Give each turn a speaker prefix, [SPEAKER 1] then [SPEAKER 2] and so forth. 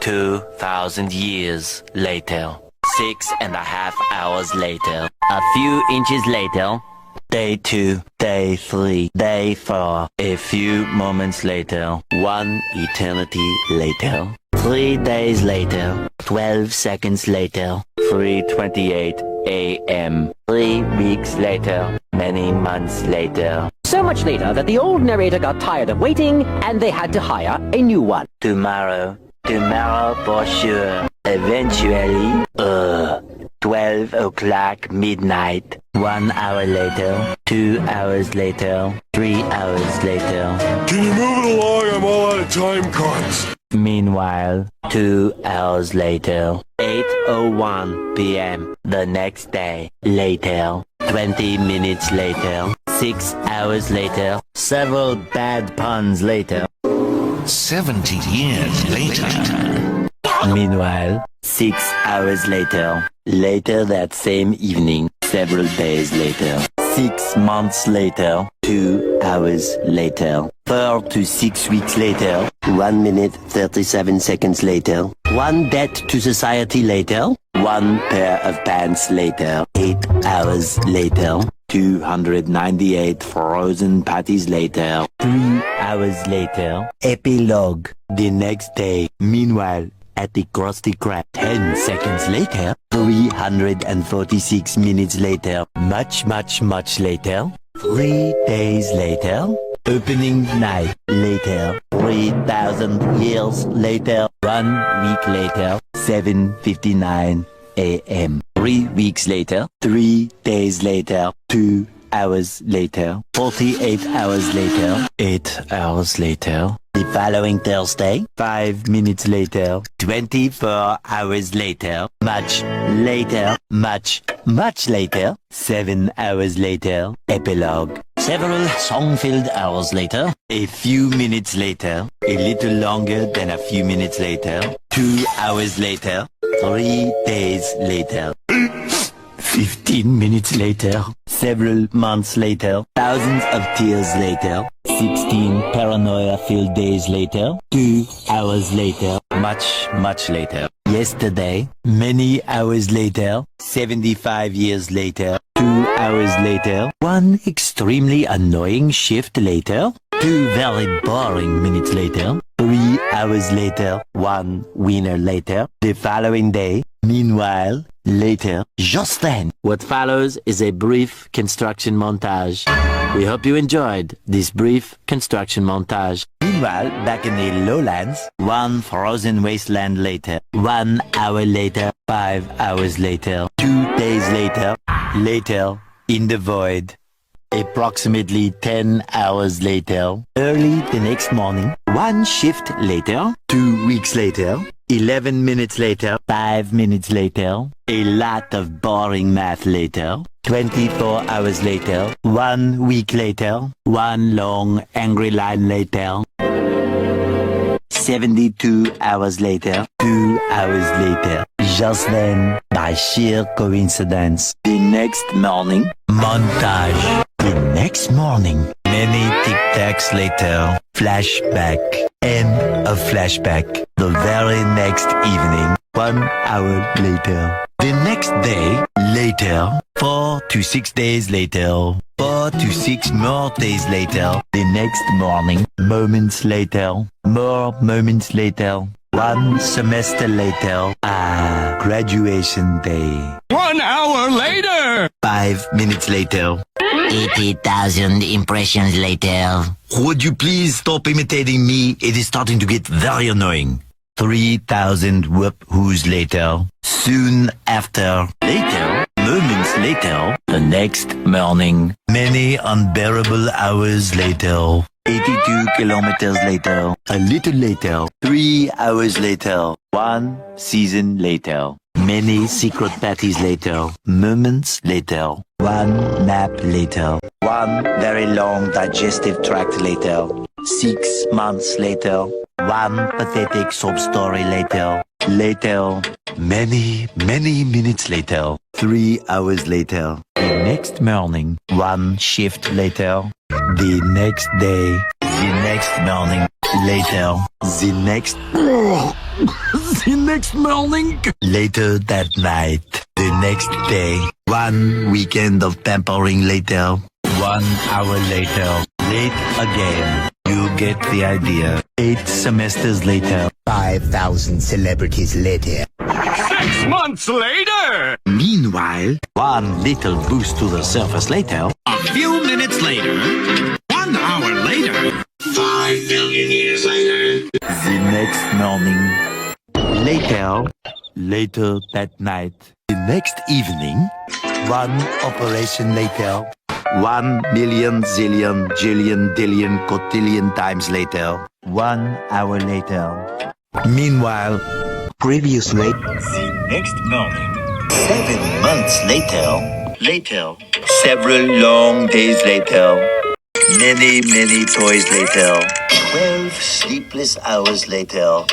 [SPEAKER 1] 2,000 years later. 6.5 hours later. A few inches later. Day 2, day 3, day 4. A few moments later. 1 eternity later. 3 days later. 12 seconds later. 3:28 a.m. 3 weeks later. Many months later.
[SPEAKER 2] So much later that the old narrator got tired of waiting and they had to hire a new one.
[SPEAKER 1] Tomorrow for sure. Eventually, 12 o'clock midnight. 1 hour later, 2 hours later, 3 hours later.
[SPEAKER 3] Can you move it along? I'm all out of time cards.
[SPEAKER 1] Meanwhile, 2 hours later, 8:01 p.m. the next day. Later, 20 minutes later, 6 hours later, several bad puns later.
[SPEAKER 4] 70 years later.
[SPEAKER 1] Meanwhile, 6 hours later. Later that same evening, several days later. 6 months later. 2 hours later. 4 to 6 weeks later. 1 minute 37 seconds later. 1 debt to society later. 1 pair of pants later. 8 hours later. 298 frozen patties later. 3 hours later. Epilogue. The next day. Meanwhile, at the Krusty Krab. 10 seconds later. 346 minutes later. Much later. 3 days later. Opening night later. 3,000 years later. 1 week later. 7:59 a.m. 3 weeks later. 3 days later. 2 hours later. 48 hours later. 8 hours later. The following Thursday. 5 minutes later. 24 hours later. Much later. Much later. 7 hours later. Epilogue. Several song-filled hours later. A few minutes later. A little longer than a few minutes later. 2 hours later. 3 days later. 15 minutes later. Several months later. Thousands of tears later. 16 paranoia-filled days later. 2 hours later. Much later. Yesterday. Many hours later. 75 years later. 2 hours later. 1 extremely annoying shift later. 2 very boring minutes later. 3 hours later. 1 winner later. The following day. Meanwhile, later, just then. What follows is a brief construction montage. We hope you enjoyed this brief construction montage. Meanwhile, back in the lowlands, 1 frozen wasteland later. 1 hour later. 5 hours later. 2 days later. Later, in the void. Approximately 10 hours later. Early the next morning. 1 shift later. 2 weeks later. 11 minutes later. 5 minutes later. A lot of boring math later. 24 hours later. 1 week later. 1 long angry line later. 72 hours later. 2 hours later. Just then, by sheer coincidence, the next morning, montage. The next morning, many tic-tacs later, flashback, and a flashback. The very next evening, 1 hour later. The next day, later, 4 to 6 days later, 4 to 6 more days later. The next morning, moments later, more moments later. 1 semester later, graduation day.
[SPEAKER 3] 1 hour later!
[SPEAKER 1] 5 minutes later. 80,000 impressions later. Would you please stop imitating me? It is starting to get very annoying. 3,000 whoop-whoos later. Soon after. Later. Moments later. The next morning. Many unbearable hours later. 82 kilometers later. A little later. 3 hours later. 1 season later. Many secret parties later. Moments later. 1 nap later. 1 very long digestive tract later. 6 months later. 1 pathetic sob story later. Later. Many minutes later. 3 hours later. The next morning. 1 shift later. The next day. The next morning. later. The next morning. Later that night. The next day. 1 weekend of pampering later. 1 hour later. Late again. You get the idea. 8 semesters later. 5,000 celebrities later.
[SPEAKER 3] 6 months later!
[SPEAKER 1] Meanwhile, 1 little boost to the surface later.
[SPEAKER 4] A few minutes later, 1 hour later, 5 million years later.
[SPEAKER 1] The next morning. Later that night. The next evening. 1 operation later. 1 million, zillion, jillion, dillion, cotillion times later. 1 hour later. Meanwhile, previously. The next morning. 7 months later. Several long days later. Many toys later. 12 sleepless hours later.